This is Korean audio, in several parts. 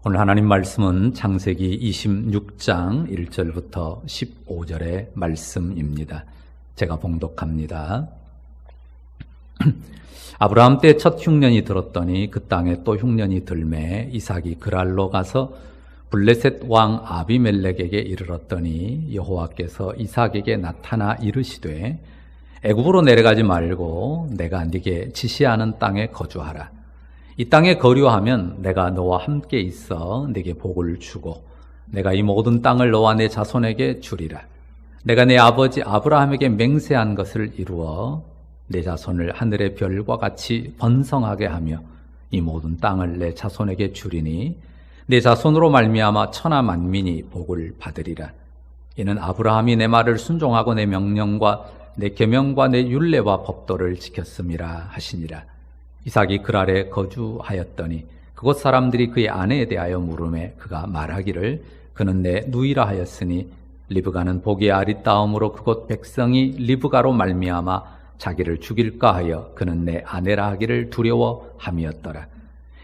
오늘 하나님 말씀은 창세기 26장 1절부터 15절의 말씀입니다. 제가 봉독합니다. 아브라함 때 첫 흉년이 들었더니 그 땅에 또 흉년이 들매 이삭이 그랄로 가서 블레셋 왕 아비멜렉에게 이르렀더니 여호와께서 이삭에게 나타나 이르시되 애굽으로 내려가지 말고 내가 네게 지시하는 땅에 거주하라. 이 땅에 거류하면 내가 너와 함께 있어 네게 복을 주고 내가 이 모든 땅을 너와 내 자손에게 주리라. 내가 내 아버지 아브라함에게 맹세한 것을 이루어 내 자손을 하늘의 별과 같이 번성하게 하며 이 모든 땅을 내 자손에게 주리니 내 자손으로 말미암아 천하 만민이 복을 받으리라. 이는 아브라함이 내 말을 순종하고 내 명령과 내 계명과 내 율례와 법도를 지켰음이라 하시니라. 이삭이 그랄에 거주하였더니 그곳 사람들이 그의 아내에 대하여 물으매 그가 말하기를 그는 내 누이라 하였으니 리브가는 보기에 아리따움으로 그곳 백성이 리브가로 말미암아 자기를 죽일까 하여 그는 내 아내라 하기를 두려워함이었더라.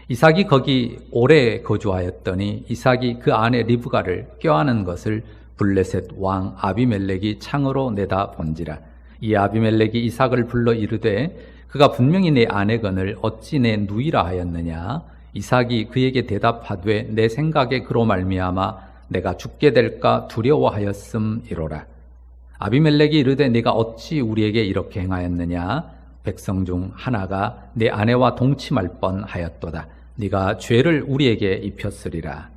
이삭이 거기 오래 거주하였더니 이삭이 그 아내 리브가를 껴안은 것을 블레셋 왕 아비멜렉이 창으로 내다 본지라. 이 아비멜렉이 이삭을 불러 이르되 그가 분명히 내 아내건을 어찌 내 누이라 하였느냐. 이삭이 그에게 대답하되 내 생각에 그로 말미암아 내가 죽게 될까 두려워하였음이로라. 아비멜렉이 이르되 네가 어찌 우리에게 이렇게 행하였느냐. 백성 중 하나가 내 아내와 동침할 뻔하였도다. 네가 죄를 우리에게 입혔으리라.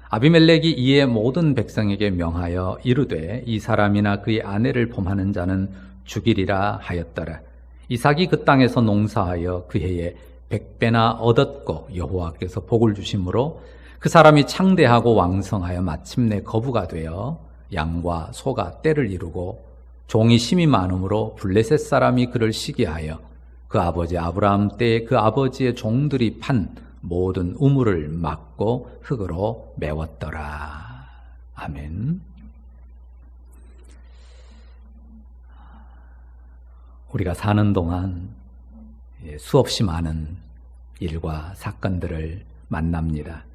아비멜렉이 이에 모든 백성에게 명하여 이르되 이 사람이나 그의 아내를 범하는 자는 죽이리라 하였더라. 이삭이 그 땅에서 농사하여 그 해에 100배나 얻었고 여호와께서 복을 주심으로 그 사람이 창대하고 왕성하여 마침내 거부가 되어 양과 소가 떼를 이루고 종이 심이 많음으로 블레셋 사람이 그를 시기하여 그 아버지 아브라함 때에 그 아버지의 종들이 판 모든 우물을 막고 흙으로 메웠더라. 아멘. 우리가 사는 동안 수없이 많은 일과 사건들을 만납니다.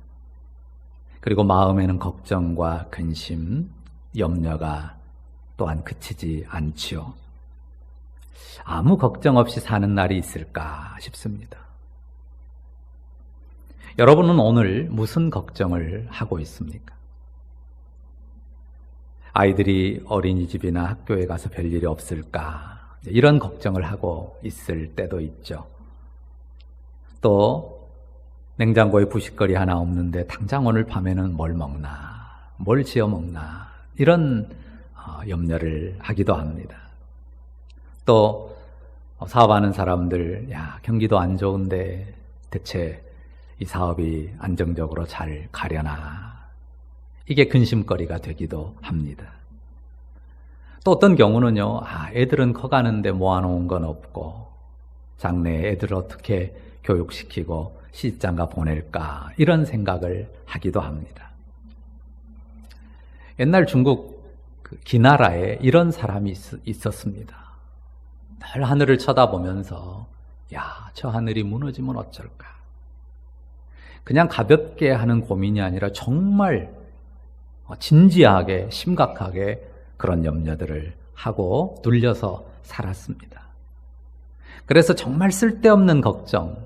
그리고 마음에는 걱정과 근심, 염려가 또한 그치지 않지요. 아무 걱정 없이 사는 날이 있을까 싶습니다. 여러분은 오늘 무슨 걱정을 하고 있습니까? 아이들이 어린이집이나 학교에 가서 별일이 없을까? 이런 걱정을 하고 있을 때도 있죠. 또 냉장고에 부식거리 하나 없는데 당장 오늘 밤에는 뭘 먹나, 뭘 지어 먹나 이런 염려를 하기도 합니다. 또 사업하는 사람들, 경기도 안 좋은데 대체 이 사업이 안정적으로 잘 가려나, 이게 근심거리가 되기도 합니다. 또 어떤 경우는요, 애들은 커가는데 모아놓은 건 없고 장래에 애들을 어떻게 교육시키고 시집장가 보낼까 이런 생각을 하기도 합니다. 옛날 중국 기나라에 이런 사람이 있었습니다. 늘 하늘을 쳐다보면서 저 하늘이 무너지면 어쩔까. 그냥 가볍게 하는 고민이 아니라 정말 진지하게 심각하게 그런 염려들을 하고 눌려서 살았습니다. 그래서 정말 쓸데없는 걱정,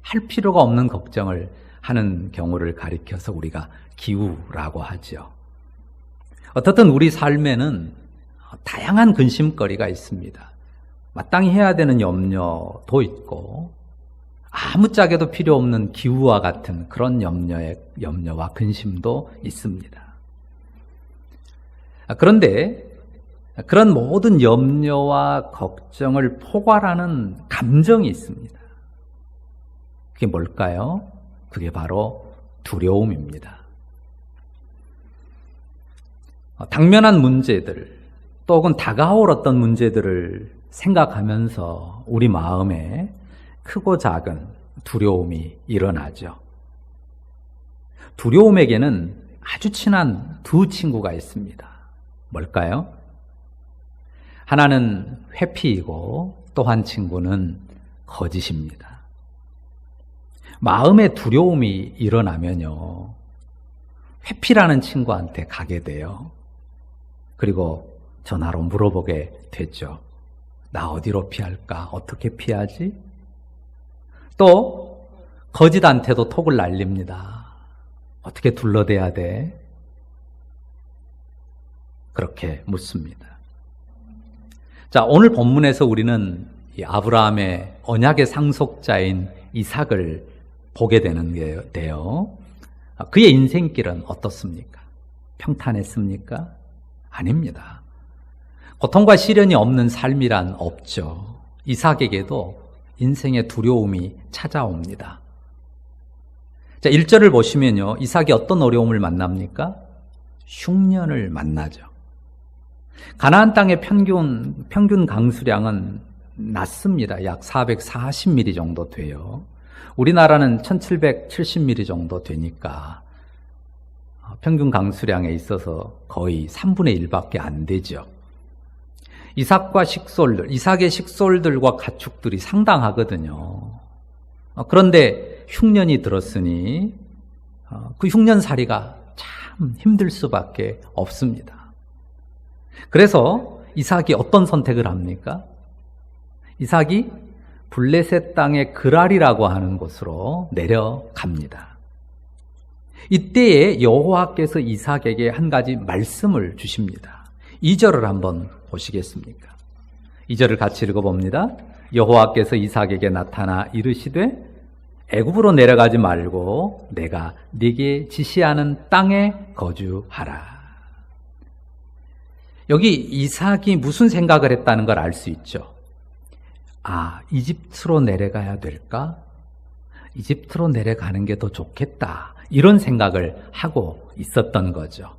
할 필요가 없는 걱정을 하는 경우를 가리켜서 우리가 기우라고 하죠. 어떻든 우리 삶에는 다양한 근심거리가 있습니다. 마땅히 해야 되는 염려도 있고 아무짝에도 필요 없는 기우와 같은 그런 염려와 근심도 있습니다. 그런데 그런 모든 염려와 걱정을 포괄하는 감정이 있습니다. 그게 뭘까요? 그게 바로 두려움입니다. 당면한 문제들, 또 혹은 다가올 어떤 문제들을 생각하면서 우리 마음에 크고 작은 두려움이 일어나죠. 두려움에게는 아주 친한 두 친구가 있습니다. 뭘까요? 하나는 회피이고 또 한 친구는 거짓입니다. 마음에 두려움이 일어나면요, 회피라는 친구한테 가게 돼요. 그리고 전화로 물어보게 됐죠. 나 어디로 피할까? 어떻게 피하지? 또 거짓한테도 톡을 날립니다. 어떻게 둘러대야 돼? 그렇게 묻습니다. 자, 오늘 본문에서 우리는 이 아브라함의 언약의 상속자인 이삭을 보게 되는데요. 그의 인생길은 어떻습니까? 평탄했습니까? 아닙니다. 고통과 시련이 없는 삶이란 없죠. 이삭에게도 인생의 두려움이 찾아옵니다. 자, 1절을 보시면요. 이삭이 어떤 어려움을 만납니까? 흉년을 만나죠. 가나안 땅의 평균 강수량은 낮습니다. 약 440mm 정도 돼요. 우리나라는 1770mm 정도 되니까 평균 강수량에 있어서 거의 3분의 1밖에 안 되죠. 이삭의 식솔들과 가축들이 상당하거든요. 그런데 흉년이 들었으니 그 흉년살이가 참 힘들 수밖에 없습니다. 그래서 이삭이 어떤 선택을 합니까? 이삭이 블레셋 땅의 그랄이라고 하는 곳으로 내려갑니다. 이때에 여호와께서 이삭에게 한 가지 말씀을 주십니다. 2절을 한번 보시겠습니까? 2절을 같이 읽어봅니다. 여호와께서 이삭에게 나타나 이르시되 애굽으로 내려가지 말고 내가 네게 지시하는 땅에 거주하라. 여기 이삭이 무슨 생각을 했다는 걸 알 수 있죠. 아, 이집트로 내려가야 될까? 이집트로 내려가는 게 더 좋겠다. 이런 생각을 하고 있었던 거죠.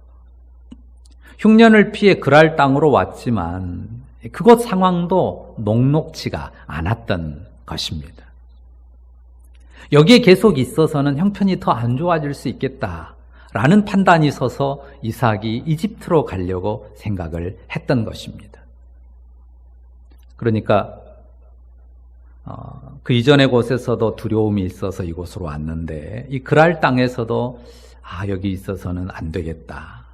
흉년을 피해 그랄 땅으로 왔지만 그곳 상황도 녹록지가 않았던 것입니다. 여기에 계속 있어서는 형편이 더 안 좋아질 수 있겠다라는 판단이 서서 이삭이 이집트로 가려고 생각을 했던 것입니다. 그러니까 그 이전의 곳에서도 두려움이 있어서 이곳으로 왔는데 이 그랄 땅에서도 여기 있어서는 안 되겠다.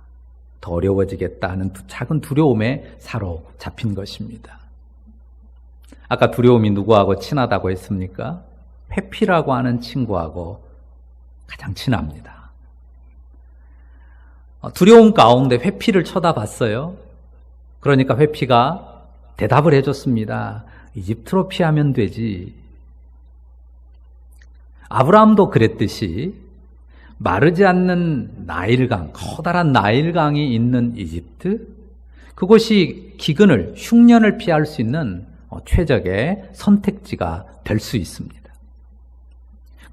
더 어려워지겠다 하는 작은 두려움에 사로잡힌 것입니다. 아까 두려움이 누구하고 친하다고 했습니까? 회피라고 하는 친구하고 가장 친합니다. 두려움 가운데 회피를 쳐다봤어요. 그러니까 회피가 대답을 해줬습니다. 이집트로 피하면 되지. 아브라함도 그랬듯이 마르지 않는 나일강, 커다란 나일강이 있는 이집트, 그곳이 기근을, 흉년을 피할 수 있는 최적의 선택지가 될 수 있습니다.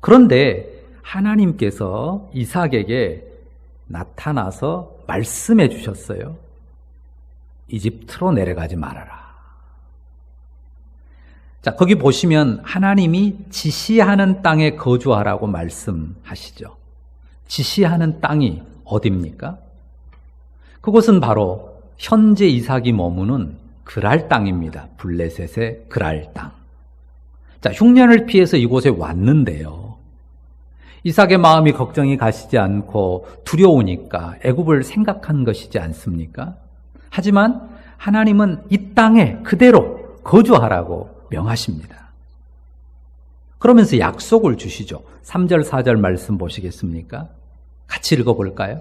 그런데 하나님께서 이삭에게 나타나서 말씀해 주셨어요. 이집트로 내려가지 말아라. 자, 거기 보시면 하나님이 지시하는 땅에 거주하라고 말씀하시죠. 지시하는 땅이 어디입니까? 그곳은 바로 현재 이삭이 머무는 그랄 땅입니다. 블레셋의 그랄 땅. 자, 흉년을 피해서 이곳에 왔는데요. 이삭의 마음이 걱정이 가시지 않고 두려우니까 애굽을 생각한 것이지 않습니까? 하지만 하나님은 이 땅에 그대로 거주하라고 명하십니다. 그러면서 약속을 주시죠. 3절, 4절 말씀 보시겠습니까? 같이 읽어볼까요?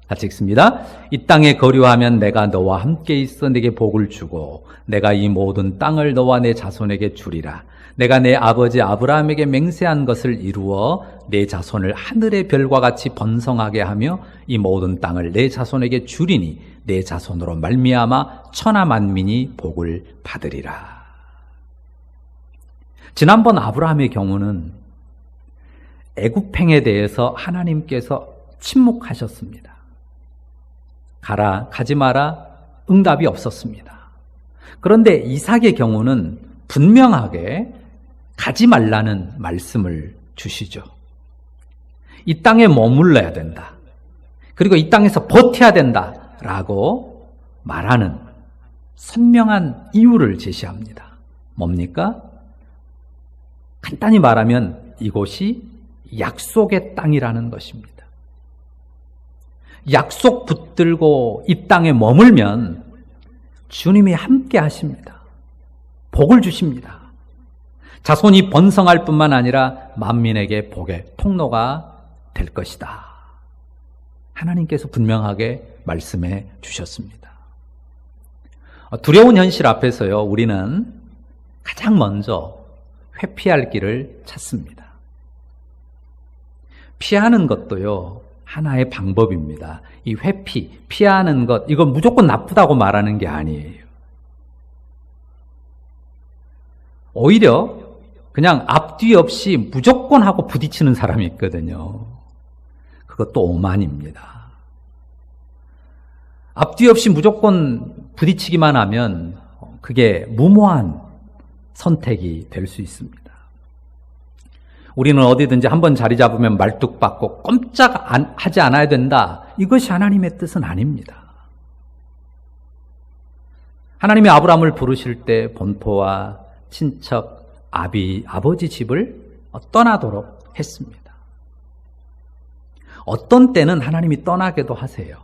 같이 읽습니다. 이 땅에 거류하면 내가 너와 함께 있어 내게 복을 주고 내가 이 모든 땅을 너와 내 자손에게 주리라. 내가 내 아버지 아브라함에게 맹세한 것을 이루어 내 자손을 하늘의 별과 같이 번성하게 하며 이 모든 땅을 내 자손에게 주리니 내 자손으로 말미암아 천하 만민이 복을 받으리라. 지난번 아브라함의 경우는 애굽행에 대해서 하나님께서 침묵하셨습니다. 가지 마라, 응답이 없었습니다. 그런데 이삭의 경우는 분명하게 가지 말라는 말씀을 주시죠. 이 땅에 머물러야 된다. 그리고 이 땅에서 버텨야 된다라고 말하는 선명한 이유를 제시합니다. 뭡니까? 간단히 말하면 이곳이 약속의 땅이라는 것입니다. 약속 붙들고 이 땅에 머물면 주님이 함께 하십니다. 복을 주십니다. 자손이 번성할 뿐만 아니라 만민에게 복의 통로가 될 것이다. 하나님께서 분명하게 말씀해 주셨습니다. 두려운 현실 앞에서요, 우리는 가장 먼저 회피할 길을 찾습니다. 피하는 것도요, 하나의 방법입니다. 이 회피, 피하는 것, 이건 무조건 나쁘다고 말하는 게 아니에요. 오히려 그냥 앞뒤 없이 무조건 하고 부딪히는 사람이 있거든요. 그것도 오만입니다. 앞뒤 없이 무조건 부딪히기만 하면 그게 무모한 선택이 될 수 있습니다. 우리는 어디든지 한번 자리 잡으면 말뚝박고 꼼짝하지 않아야 된다. 이것이 하나님의 뜻은 아닙니다. 하나님이 아브라함을 부르실 때 본토와 친척, 아버지 집을 떠나도록 했습니다. 어떤 때는 하나님이 떠나게도 하세요.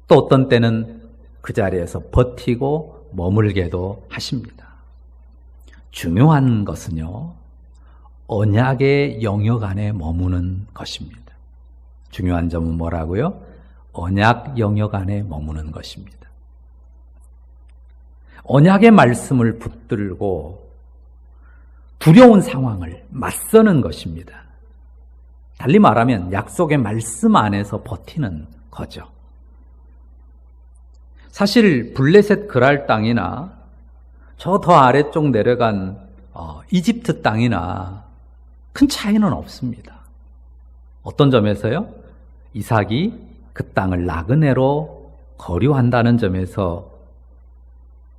또 어떤 때는 그 자리에서 버티고 머물게도 하십니다. 중요한 것은요, 언약의 영역 안에 머무는 것입니다. 중요한 점은 뭐라고요? 언약 영역 안에 머무는 것입니다. 언약의 말씀을 붙들고 두려운 상황을 맞서는 것입니다. 달리 말하면 약속의 말씀 안에서 버티는 거죠. 사실 블레셋 그랄 땅이나 저 더 아래쪽 내려간 이집트 땅이나 큰 차이는 없습니다. 어떤 점에서요? 이삭이 그 땅을 나그네로 거류한다는 점에서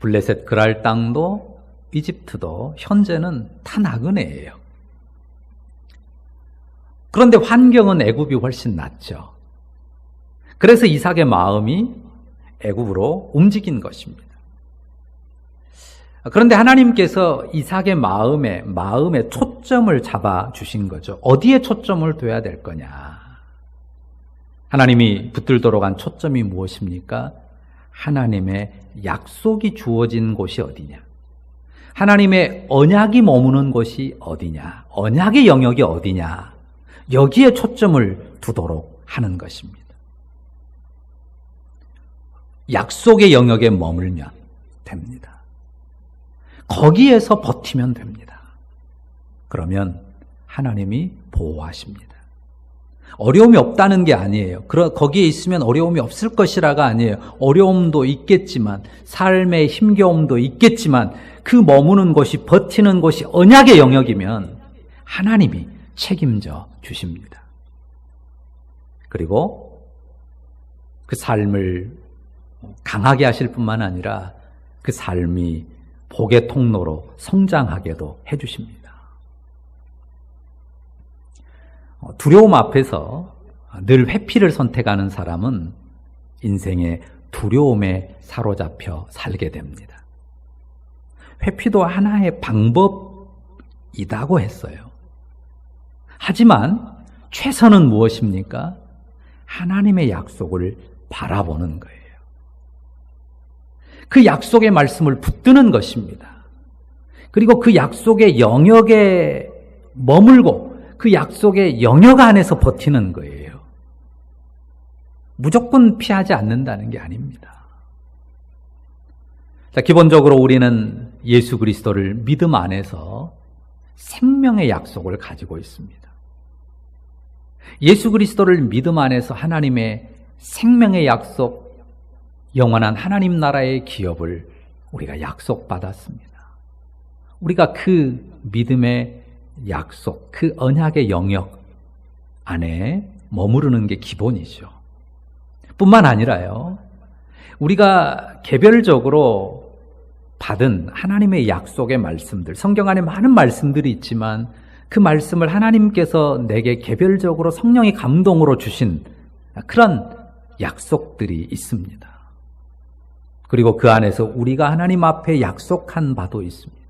블레셋 그랄 땅도 이집트도 현재는 다 나그네예요. 그런데 환경은 애굽이 훨씬 낫죠. 그래서 이삭의 마음이 애굽으로 움직인 것입니다. 그런데 하나님께서 이삭의 마음에 초점을 잡아 주신 거죠. 어디에 초점을 둬야 될 거냐? 하나님이 붙들도록 한 초점이 무엇입니까? 하나님의 약속이 주어진 곳이 어디냐? 하나님의 언약이 머무는 곳이 어디냐? 언약의 영역이 어디냐? 여기에 초점을 두도록 하는 것입니다. 약속의 영역에 머물면 됩니다. 거기에서 버티면 됩니다. 그러면 하나님이 보호하십니다. 어려움이 없다는 게 아니에요. 거기에 있으면 어려움이 없을 것이라가 아니에요. 어려움도 있겠지만, 삶의 힘겨움도 있겠지만, 그 머무는 곳이, 버티는 곳이 언약의 영역이면 하나님이 책임져 주십니다. 그리고 그 삶을 강하게 하실 뿐만 아니라 그 삶이 복의 통로로 성장하게도 해주십니다. 두려움 앞에서 늘 회피를 선택하는 사람은 인생의 두려움에 사로잡혀 살게 됩니다. 회피도 하나의 방법이라고 했어요. 하지만 최선은 무엇입니까? 하나님의 약속을 바라보는 거예요. 그 약속의 말씀을 붙드는 것입니다. 그리고 그 약속의 영역에 머물고 그 약속의 영역 안에서 버티는 거예요. 무조건 피하지 않는다는 게 아닙니다. 자, 기본적으로 우리는 예수 그리스도를 믿음 안에서 생명의 약속을 가지고 있습니다. 예수 그리스도를 믿음 안에서 하나님의 생명의 약속, 영원한 하나님 나라의 기업을 우리가 약속받았습니다. 우리가 그 믿음의 약속, 그 언약의 영역 안에 머무르는 게 기본이죠. 뿐만 아니라요, 우리가 개별적으로 받은 하나님의 약속의 말씀들, 성경 안에 많은 말씀들이 있지만 그 말씀을 하나님께서 내게 개별적으로 성령의 감동으로 주신 그런 약속들이 있습니다. 그리고 그 안에서 우리가 하나님 앞에 약속한 바도 있습니다.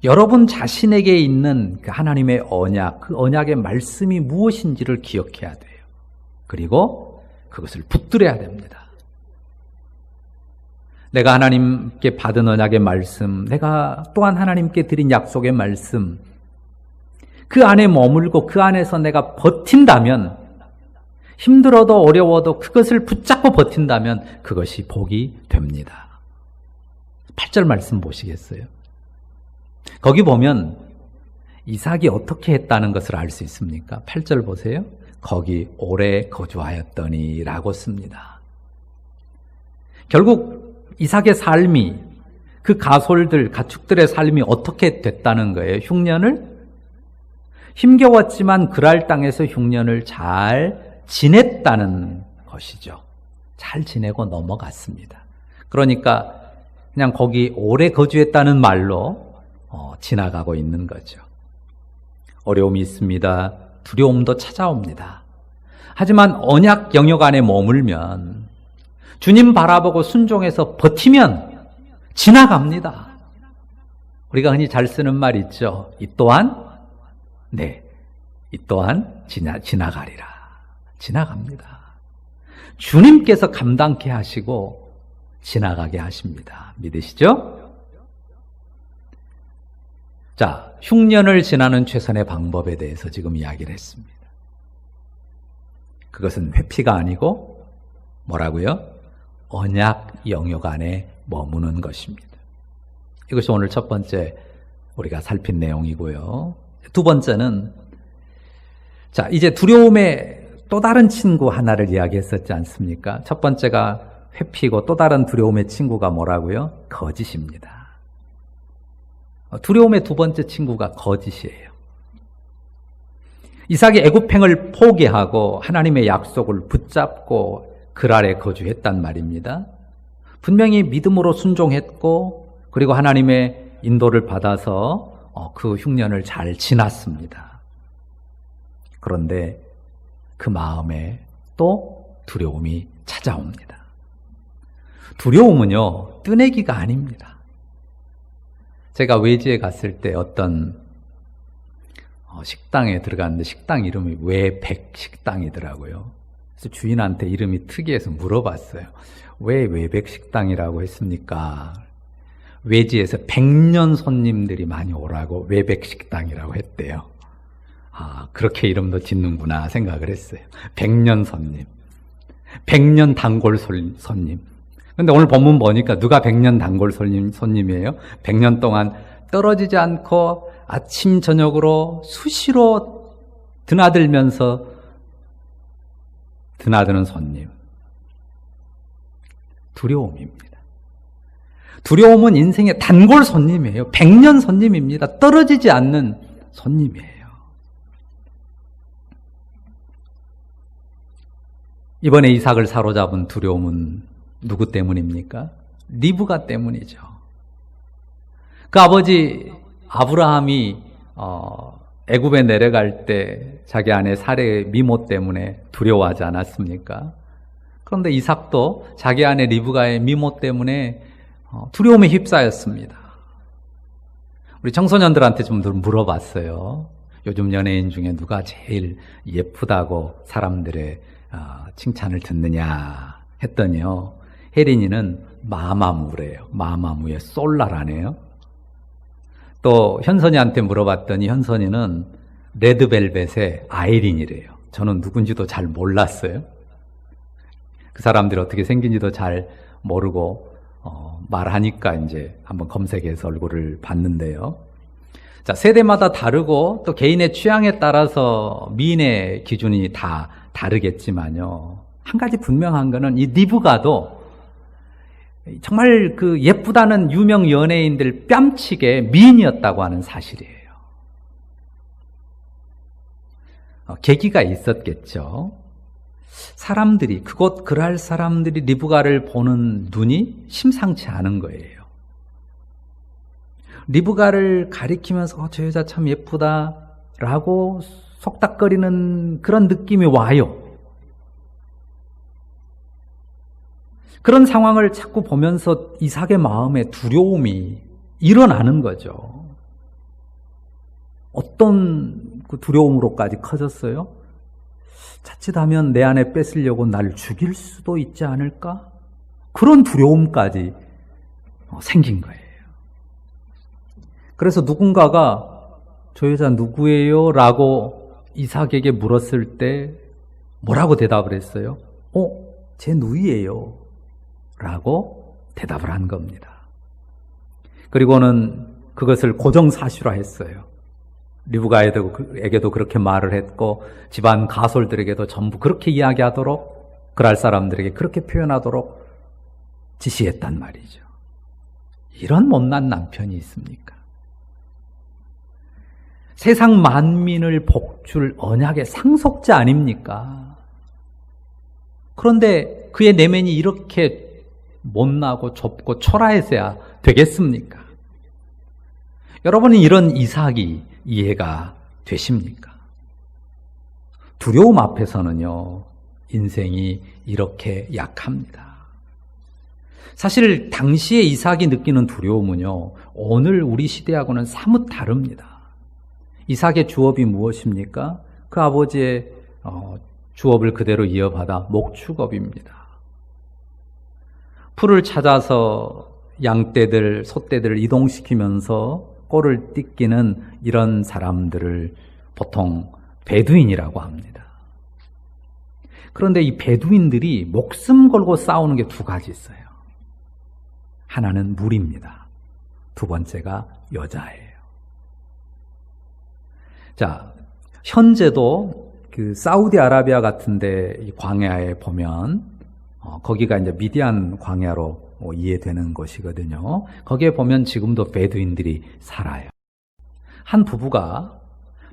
여러분 자신에게 있는 그 하나님의 언약, 그 언약의 말씀이 무엇인지를 기억해야 돼요. 그리고 그것을 붙들어야 됩니다. 내가 하나님께 받은 언약의 말씀, 내가 또한 하나님께 드린 약속의 말씀, 그 안에 머물고 그 안에서 내가 버틴다면, 힘들어도 어려워도 그것을 붙잡고 버틴다면 그것이 복이 됩니다. 8절 말씀 보시겠어요? 거기 보면 이삭이 어떻게 했다는 것을 알 수 있습니까? 8절 보세요. 거기 오래 거주하였더니 라고 씁니다. 결국 이삭의 삶이, 그 가솔들, 가축들의 삶이 어떻게 됐다는 거예요? 흉년을 힘겨웠지만 그랄 땅에서 흉년을 잘 지냈다는 것이죠. 잘 지내고 넘어갔습니다. 그러니까 그냥 거기 오래 거주했다는 말로 지나가고 있는 거죠. 어려움이 있습니다. 두려움도 찾아옵니다. 하지만 언약 영역 안에 머물면, 주님 바라보고 순종해서 버티면 지나갑니다. 우리가 흔히 잘 쓰는 말 있죠. 이 또한 지나가리라. 지나갑니다. 주님께서 감당케 하시고 지나가게 하십니다. 믿으시죠? 자, 흉년을 지나는 최선의 방법에 대해서 지금 이야기를 했습니다. 그것은 회피가 아니고 뭐라고요? 언약 영역 안에 머무는 것입니다. 이것이 오늘 첫 번째 우리가 살핀 내용이고요. 두 번째는, 자, 이제 두려움의 또 다른 친구 하나를 이야기했었지 않습니까? 첫 번째가 회피고 또 다른 두려움의 친구가 뭐라고요? 거짓입니다. 두려움의 두 번째 친구가 거짓이에요. 이삭이 애굽행을 포기하고 하나님의 약속을 붙잡고 그랄에 거주했단 말입니다. 분명히 믿음으로 순종했고, 그리고 하나님의 인도를 받아서 그 흉년을 잘 지났습니다. 그런데 그 마음에 또 두려움이 찾아옵니다. 두려움은요, 뜨내기가 아닙니다. 제가 외지에 갔을 때 어떤 식당에 들어갔는데 식당 이름이 외백식당이더라고요. 그래서 주인한테 이름이 특이해서 물어봤어요. 왜 외백식당이라고 했습니까? 외지에서 100년 손님들이 많이 오라고 외백식당이라고 했대요. 아, 그렇게 이름도 짓는구나 생각을 했어요. 100년 손님, 100년 단골 손님. 근데 오늘 본문 보니까 누가 100년 단골 손님이에요? 100년 동안 떨어지지 않고 아침 저녁으로 수시로 드나들면서 드나드는 손님. 두려움입니다. 두려움은 인생의 단골 손님이에요. 100년 손님입니다. 떨어지지 않는 손님이에요. 이번에 이삭을 사로잡은 두려움은 누구 때문입니까? 리브가 때문이죠. 그 아버지 아브라함이 애굽에 내려갈 때 자기 아내 사레의 미모 때문에 두려워하지 않았습니까? 그런데 이삭도 자기 아내 리브가의 미모 때문에 두려움에 휩싸였습니다. 우리 청소년들한테 좀 물어봤어요. 요즘 연예인 중에 누가 제일 예쁘다고 사람들의 칭찬을 듣느냐 했더니요, 혜린이는 마마무래요. 마마무의 솔라라네요. 또 현선이한테 물어봤더니 현선이는 레드벨벳의 아이린이래요. 저는 누군지도 잘 몰랐어요. 그 사람들이 어떻게 생긴지도 잘 모르고 말하니까 이제 한번 검색해서 얼굴을 봤는데요. 자, 세대마다 다르고 또 개인의 취향에 따라서 미인의 기준이 다 다르겠지만요. 한 가지 분명한 거는 이 리브가도 정말 그 예쁘다는 유명 연예인들 뺨치게 미인이었다고 하는 사실이에요. 계기가 있었겠죠. 사람들이, 그곳 그랄 사람들이 리브가를 보는 눈이 심상치 않은 거예요. 리브가를 가리키면서 저 여자 참 예쁘다라고 속닥거리는 그런 느낌이 와요. 그런 상황을 자꾸 보면서 이삭의 마음에 두려움이 일어나는 거죠. 어떤 그 두려움으로까지 커졌어요? 자칫하면 내 안에 뺏으려고 날 죽일 수도 있지 않을까? 그런 두려움까지 생긴 거예요. 그래서 누군가가 저 여자 누구예요? 라고 이삭에게 물었을 때 뭐라고 대답을 했어요? 제 누이예요. 라고 대답을 한 겁니다. 그리고는 그것을 고정사실화했어요. 리브가에게도 그렇게 말을 했고 집안 가솔들에게도 전부 그렇게 이야기하도록, 그랄 사람들에게 그렇게 표현하도록 지시했단 말이죠. 이런 못난 남편이 있습니까? 세상 만민을 복줄 언약의 상속자 아닙니까? 그런데 그의 내면이 이렇게 못나고 좁고 초라해서야 되겠습니까? 여러분은 이런 이삭이 이해가 되십니까? 두려움 앞에서는요, 인생이 이렇게 약합니다. 사실 당시에 이삭이 느끼는 두려움은요, 오늘 우리 시대하고는 사뭇 다릅니다. 이삭의 주업이 무엇입니까? 그 아버지의 주업을 그대로 이어받아 목축업입니다. 풀을 찾아서 양떼들, 소떼들을 이동시키면서 꼴을 띠끼는 이런 사람들을 보통 베두인이라고 합니다. 그런데 이 베두인들이 목숨 걸고 싸우는 게 두 가지 있어요. 하나는 물입니다. 두 번째가 여자예요. 자, 현재도 그 사우디아라비아 같은데 이 광야에 보면 거기가 이제 미디안 광야로 이해되는 것이거든요. 거기에 보면 지금도 베두인들이 살아요. 한 부부가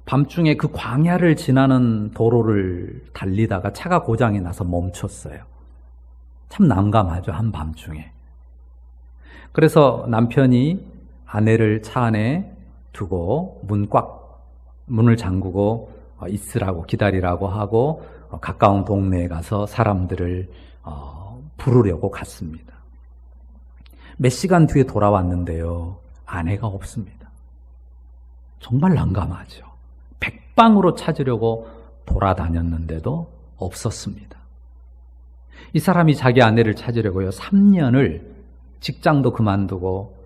밤중에 그 광야를 지나는 도로를 달리다가 차가 고장이 나서 멈췄어요. 참 난감하죠, 한밤중에. 그래서 남편이 아내를 차 안에 두고 문을 잠그고 있으라고, 기다리라고 하고 가까운 동네에 가서 사람들을 부르려고 갔습니다. 몇 시간 뒤에 돌아왔는데요, 아내가 없습니다. 정말 난감하죠. 백방으로 찾으려고 돌아다녔는데도 없었습니다. 이 사람이 자기 아내를 찾으려고요, 3년을 직장도 그만두고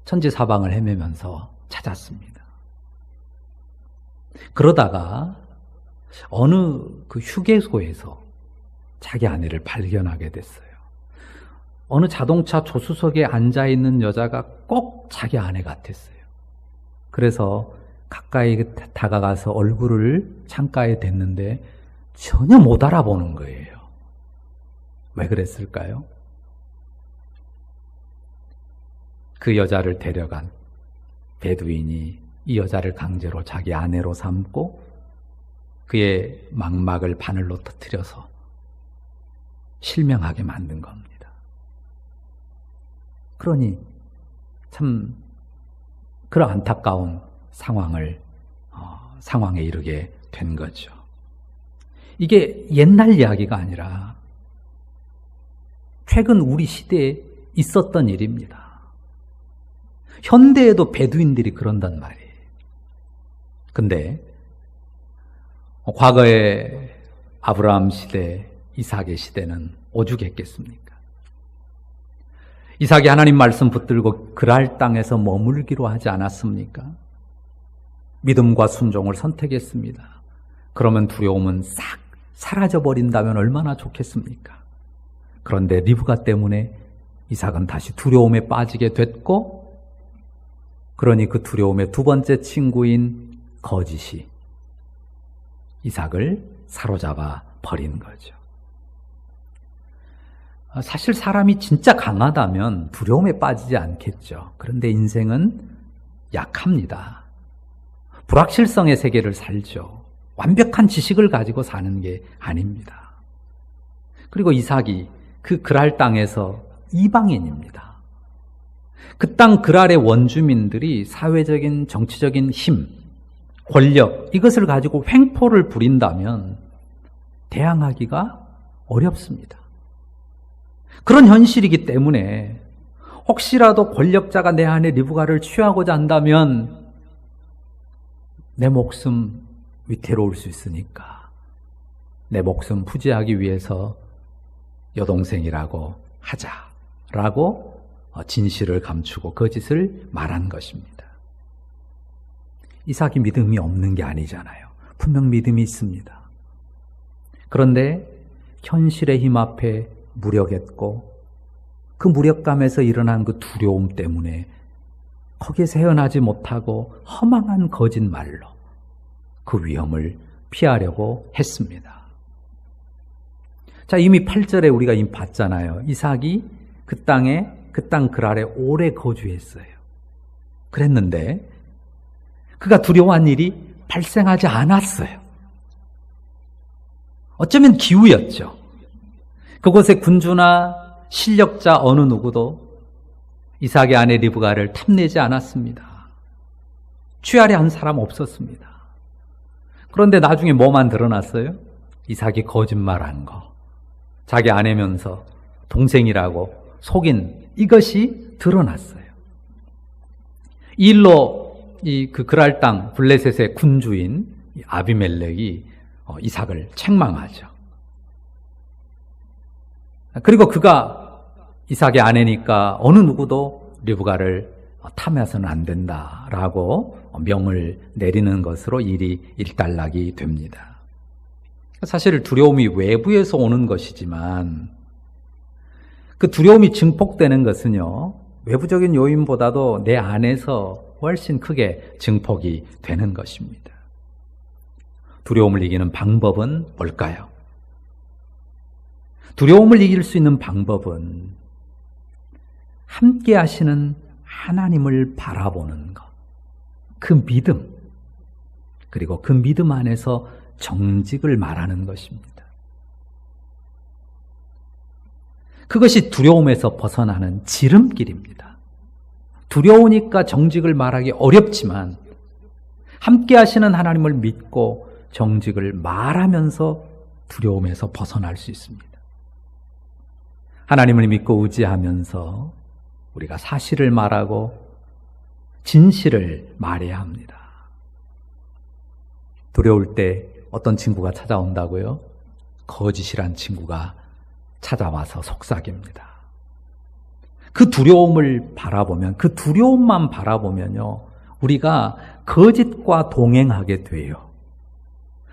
천지사방을 헤매면서 찾았습니다. 그러다가 어느 그 휴게소에서 자기 아내를 발견하게 됐어요. 어느 자동차 조수석에 앉아있는 여자가 꼭 자기 아내 같았어요. 그래서 가까이 다가가서 얼굴을 창가에 댔는데 전혀 못 알아보는 거예요. 왜 그랬을까요? 그 여자를 데려간 베두인이 이 여자를 강제로 자기 아내로 삼고 그의 망막을 바늘로 터뜨려서 실명하게 만든 겁니다. 그러니 참 그런 안타까운 상황에 이르게 된 거죠. 이게 옛날 이야기가 아니라 최근 우리 시대에 있었던 일입니다. 현대에도 베두인들이 그런단 말이에요. 근데 과거의 아브라함 시대, 이삭의 시대는 오죽했겠습니까? 이삭이 하나님 말씀 붙들고 그랄 땅에서 머물기로 하지 않았습니까? 믿음과 순종을 선택했습니다. 그러면 두려움은 싹 사라져버린다면 얼마나 좋겠습니까? 그런데 리브가 때문에 이삭은 다시 두려움에 빠지게 됐고, 그러니 그 두려움의 두 번째 친구인 거짓이 이삭을 사로잡아 버린 거죠. 사실 사람이 진짜 강하다면 두려움에 빠지지 않겠죠. 그런데 인생은 약합니다. 불확실성의 세계를 살죠. 완벽한 지식을 가지고 사는 게 아닙니다. 그리고 이삭이 그 그랄 땅에서 이방인입니다. 그 땅 그랄의 원주민들이 사회적인, 정치적인 힘, 권력, 이것을 가지고 횡포를 부린다면 대항하기가 어렵습니다. 그런 현실이기 때문에 혹시라도 권력자가 내 안에 리브가를 취하고자 한다면 내 목숨 위태로울 수 있으니까 내 목숨 부지하기 위해서 여동생이라고 하자라고 진실을 감추고 거짓을 말한 것입니다. 이삭이 믿음이 없는 게 아니잖아요. 분명 믿음이 있습니다. 그런데 현실의 힘 앞에 무력했고 그 무력감에서 일어난 그 두려움 때문에 거기에서 헤어나지 못하고 허망한 거짓말로 그 위험을 피하려고 했습니다. 자, 이미 8절에 우리가 이미 봤잖아요. 이삭이 그 땅 그랄에 오래 거주했어요. 그랬는데 그가 두려워한 일이 발생하지 않았어요. 어쩌면 기우였죠. 그곳의 군주나 실력자 어느 누구도 이삭의 아내 리브가를 탐내지 않았습니다. 취하려 한 사람 없었습니다. 그런데 나중에 뭐만 드러났어요? 이삭이 거짓말한 거. 자기 아내면서 동생이라고 속인 이것이 드러났어요. 이 일로 그 그랄 땅 블레셋의 군주인 아비멜렉이 이삭을 책망하죠. 그리고 그가 이삭의 아내니까 어느 누구도 리브가를 탐해서는 안 된다라고 명을 내리는 것으로 일이 일단락이 됩니다. 사실 두려움이 외부에서 오는 것이지만 그 두려움이 증폭되는 것은요, 외부적인 요인보다도 내 안에서 훨씬 크게 증폭이 되는 것입니다. 두려움을 이기는 방법은 뭘까요? 두려움을 이길 수 있는 방법은 함께 하시는 하나님을 바라보는 것, 그 믿음, 그리고 그 믿음 안에서 정직을 말하는 것입니다. 그것이 두려움에서 벗어나는 지름길입니다. 두려우니까 정직을 말하기 어렵지만 함께 하시는 하나님을 믿고 정직을 말하면서 두려움에서 벗어날 수 있습니다. 하나님을 믿고 의지하면서 우리가 사실을 말하고 진실을 말해야 합니다. 두려울 때 어떤 친구가 찾아온다고요? 거짓이란 친구가 찾아와서 속삭입니다. 그 두려움을 바라보면, 그 두려움만 바라보면요, 우리가 거짓과 동행하게 돼요.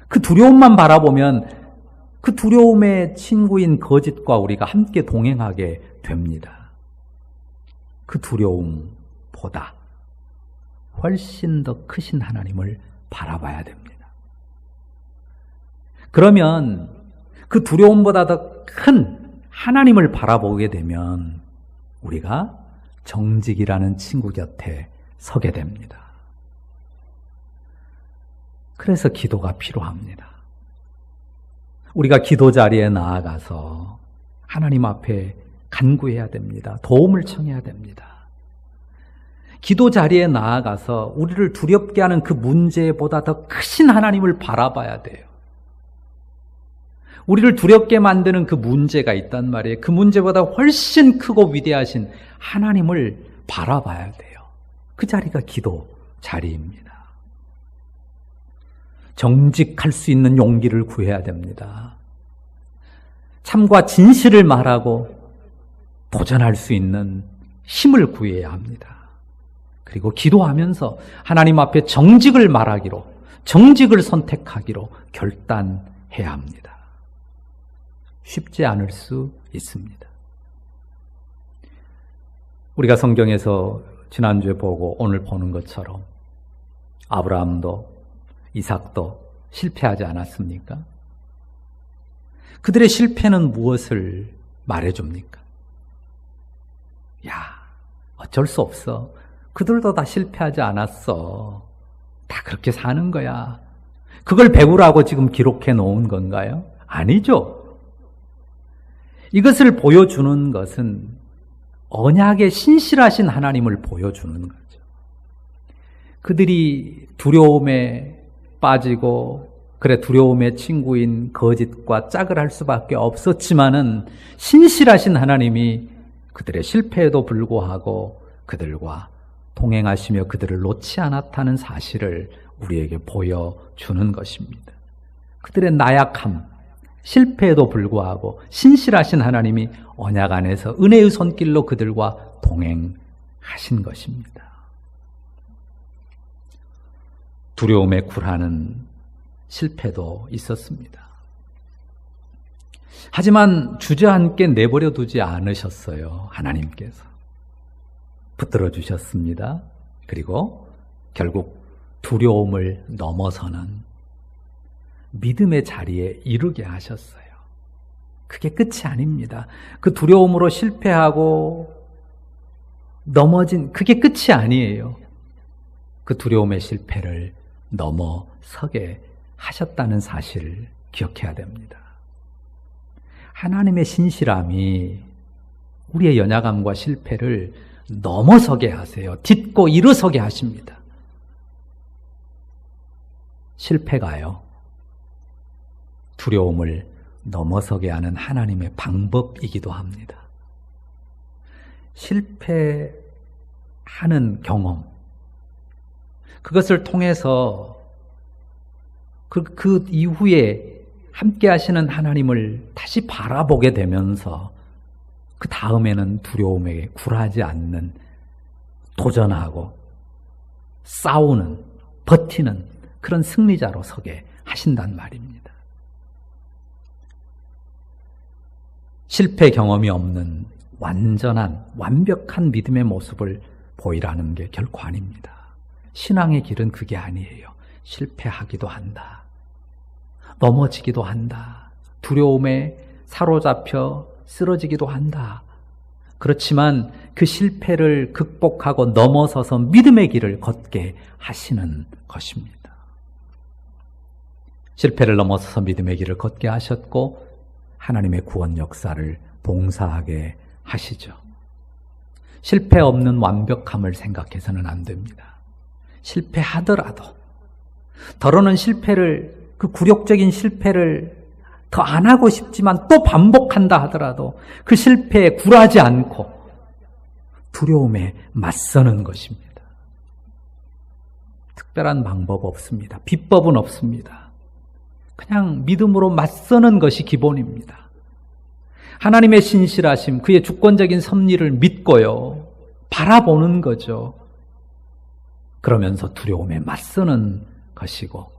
그 두려움만 바라보면 그 두려움의 친구인 거짓과 우리가 함께 동행하게 됩니다. 그 두려움보다 훨씬 더 크신 하나님을 바라봐야 됩니다. 그러면 그 두려움보다 더 큰 하나님을 바라보게 되면 우리가 정직이라는 친구 곁에 서게 됩니다. 그래서 기도가 필요합니다. 우리가 기도 자리에 나아가서 하나님 앞에 간구해야 됩니다. 도움을 청해야 됩니다. 기도 자리에 나아가서 우리를 두렵게 하는 그 문제보다 더 크신 하나님을 바라봐야 돼요. 우리를 두렵게 만드는 그 문제가 있단 말이에요. 그 문제보다 훨씬 크고 위대하신 하나님을 바라봐야 돼요. 그 자리가 기도 자리입니다. 정직할 수 있는 용기를 구해야 됩니다. 참과 진실을 말하고 도전할 수 있는 힘을 구해야 합니다. 그리고 기도하면서 하나님 앞에 정직을 말하기로, 정직을 선택하기로 결단해야 합니다. 쉽지 않을 수 있습니다. 우리가 성경에서 지난주에 보고 오늘 보는 것처럼 아브라함도 이삭도 실패하지 않았습니까? 그들의 실패는 무엇을 말해줍니까? 야, 어쩔 수 없어. 그들도 다 실패하지 않았어. 다 그렇게 사는 거야. 그걸 배우라고 지금 기록해 놓은 건가요? 아니죠. 이것을 보여주는 것은 언약의 신실하신 하나님을 보여주는 거죠. 그들이 두려움에 빠지고 그래 두려움의 친구인 거짓과 짝을 할 수밖에 없었지만은 신실하신 하나님이 그들의 실패에도 불구하고 그들과 동행하시며 그들을 놓지 않았다는 사실을 우리에게 보여주는 것입니다. 그들의 나약함, 실패에도 불구하고 신실하신 하나님이 언약 안에서 은혜의 손길로 그들과 동행하신 것입니다. 두려움에 굴하는 실패도 있었습니다. 하지만 주저앉게 내버려 두지 않으셨어요. 하나님께서 붙들어 주셨습니다. 그리고 결국 두려움을 넘어서는 믿음의 자리에 이르게 하셨어요. 그게 끝이 아닙니다. 그 두려움으로 실패하고 넘어진 그게 끝이 아니에요. 그 두려움의 실패를 넘어서게 하셨다는 사실을 기억해야 됩니다. 하나님의 신실함이 우리의 연약함과 실패를 넘어서게 하세요. 딛고 일어서게 하십니다. 실패가요, 두려움을 넘어서게 하는 하나님의 방법이기도 합니다. 실패하는 경험, 그것을 통해서 그 이후에 함께 하시는 하나님을 다시 바라보게 되면서 그 다음에는 두려움에 굴하지 않는, 도전하고 싸우는, 버티는 그런 승리자로 서게 하신단 말입니다. 실패 경험이 없는 완전한, 완벽한 믿음의 모습을 보이라는 게 결코 아닙니다. 신앙의 길은 그게 아니에요. 실패하기도 한다. 넘어지기도 한다. 두려움에 사로잡혀 쓰러지기도 한다. 그렇지만 그 실패를 극복하고 넘어서서 믿음의 길을 걷게 하시는 것입니다. 실패를 넘어서서 믿음의 길을 걷게 하셨고 하나님의 구원 역사를 봉사하게 하시죠. 실패 없는 완벽함을 생각해서는 안 됩니다. 실패하더라도, 더러는 실패를, 그 굴욕적인 실패를 더 안 하고 싶지만 또 반복한다 하더라도 그 실패에 굴하지 않고 두려움에 맞서는 것입니다. 특별한 방법 없습니다. 비법은 없습니다. 그냥 믿음으로 맞서는 것이 기본입니다. 하나님의 신실하심, 그의 주권적인 섭리를 믿고요, 바라보는 거죠. 그러면서 두려움에 맞서는 것이고,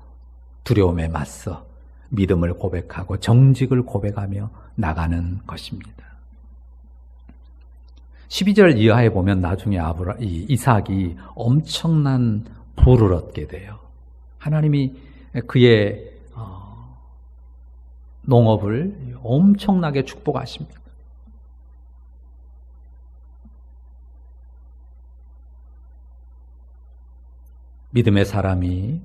두려움에 맞서 믿음을 고백하고 정직을 고백하며 나가는 것입니다. 12절 이하에 보면 나중에 이삭이 엄청난 부를 얻게 돼요. 하나님이 그의 농업을 엄청나게 축복하십니다. 믿음의 사람이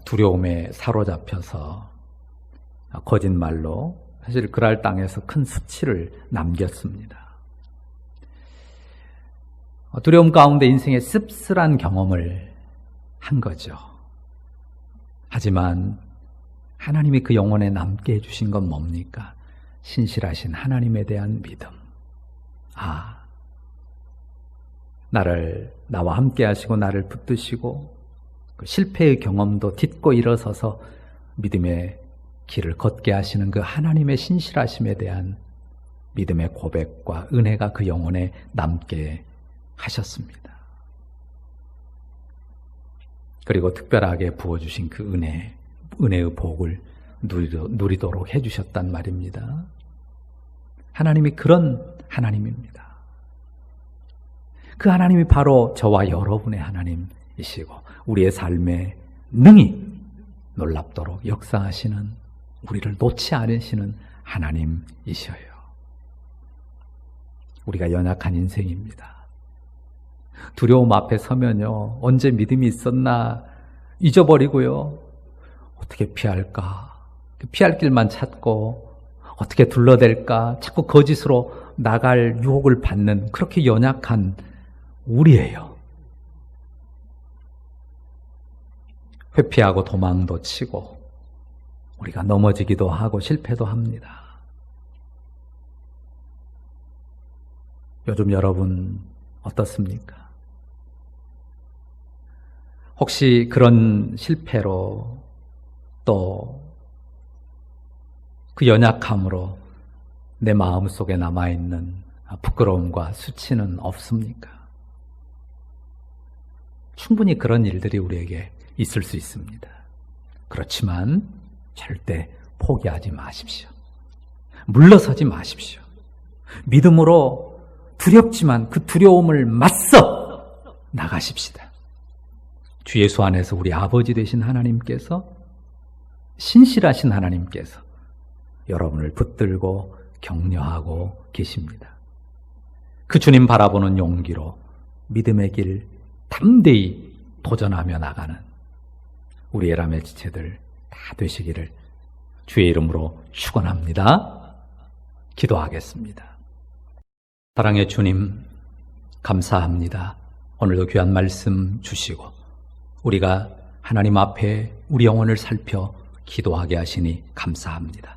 두려움에 사로잡혀서 거짓말로 사실 그랄 땅에서 큰 수치를 남겼습니다. 두려움 가운데 인생의 씁쓸한 경험을 한 거죠. 하지만 하나님이 그 영혼에 남게 해주신 건 뭡니까? 신실하신 하나님에 대한 믿음. 나와 함께 하시고 나를 붙드시고 그 실패의 경험도 딛고 일어서서 믿음의 길을 걷게 하시는 그 하나님의 신실하심에 대한 믿음의 고백과 은혜가 그 영혼에 남게 하셨습니다. 그리고 특별하게 부어주신 그 은혜의 복을 누리도록 해주셨단 말입니다. 하나님이 그런 하나님입니다. 그 하나님이 바로 저와 여러분의 하나님이시고 우리의 삶에 능히 놀랍도록 역사하시는, 우리를 놓지 않으시는 하나님이셔요. 우리가 연약한 인생입니다. 두려움 앞에 서면요, 언제 믿음이 있었나 잊어버리고요, 어떻게 피할까, 피할 길만 찾고 어떻게 둘러댈까, 자꾸 거짓으로 나갈 유혹을 받는 그렇게 연약한 우리예요. 회피하고 도망도 치고 우리가 넘어지기도 하고 실패도 합니다. 요즘 여러분 어떻습니까? 혹시 그런 실패로 또 그 연약함으로 내 마음속에 남아있는 부끄러움과 수치는 없습니까? 충분히 그런 일들이 우리에게 있을 수 있습니다. 그렇지만 절대 포기하지 마십시오. 물러서지 마십시오. 믿음으로 두렵지만 그 두려움을 맞서 나가십시다. 주 예수 안에서 우리 아버지 되신 하나님께서, 신실하신 하나님께서 여러분을 붙들고 격려하고 계십니다. 그 주님 바라보는 용기로 믿음의 길 담대히 도전하며 나가는 우리 에라멜 지체들 다 되시기를 주의 이름으로 축원합니다. 기도하겠습니다. 사랑의 주님, 감사합니다. 오늘도 귀한 말씀 주시고 우리가 하나님 앞에 우리 영혼을 살펴 기도하게 하시니 감사합니다.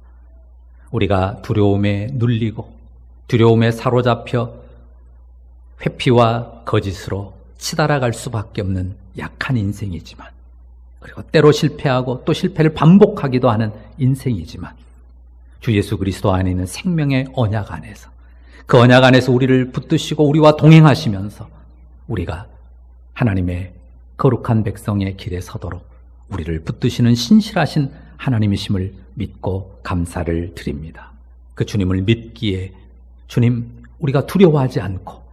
우리가 두려움에 눌리고 두려움에 사로잡혀 회피와 거짓으로 치달아갈 수밖에 없는 약한 인생이지만, 그리고 때로 실패하고 또 실패를 반복하기도 하는 인생이지만, 주 예수 그리스도 안에 있는 생명의 언약 안에서, 그 언약 안에서 우리를 붙드시고 우리와 동행하시면서 우리가 하나님의 거룩한 백성의 길에 서도록 우리를 붙드시는 신실하신 하나님이심을 믿고 감사를 드립니다. 그 주님을 믿기에 주님, 우리가 두려워하지 않고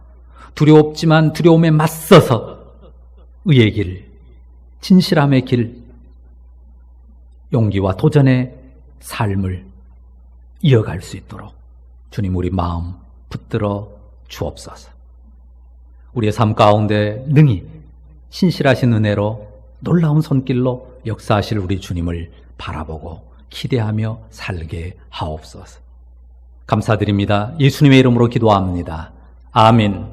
두렵지만 두려움에 맞서서 의의 길, 진실함의 길, 용기와 도전의 삶을 이어갈 수 있도록 주님 우리 마음 붙들어 주옵소서. 우리의 삶 가운데 능히 신실하신 은혜로 놀라운 손길로 역사하실 우리 주님을 바라보고 기대하며 살게 하옵소서. 감사드립니다. 예수님의 이름으로 기도합니다. 아멘.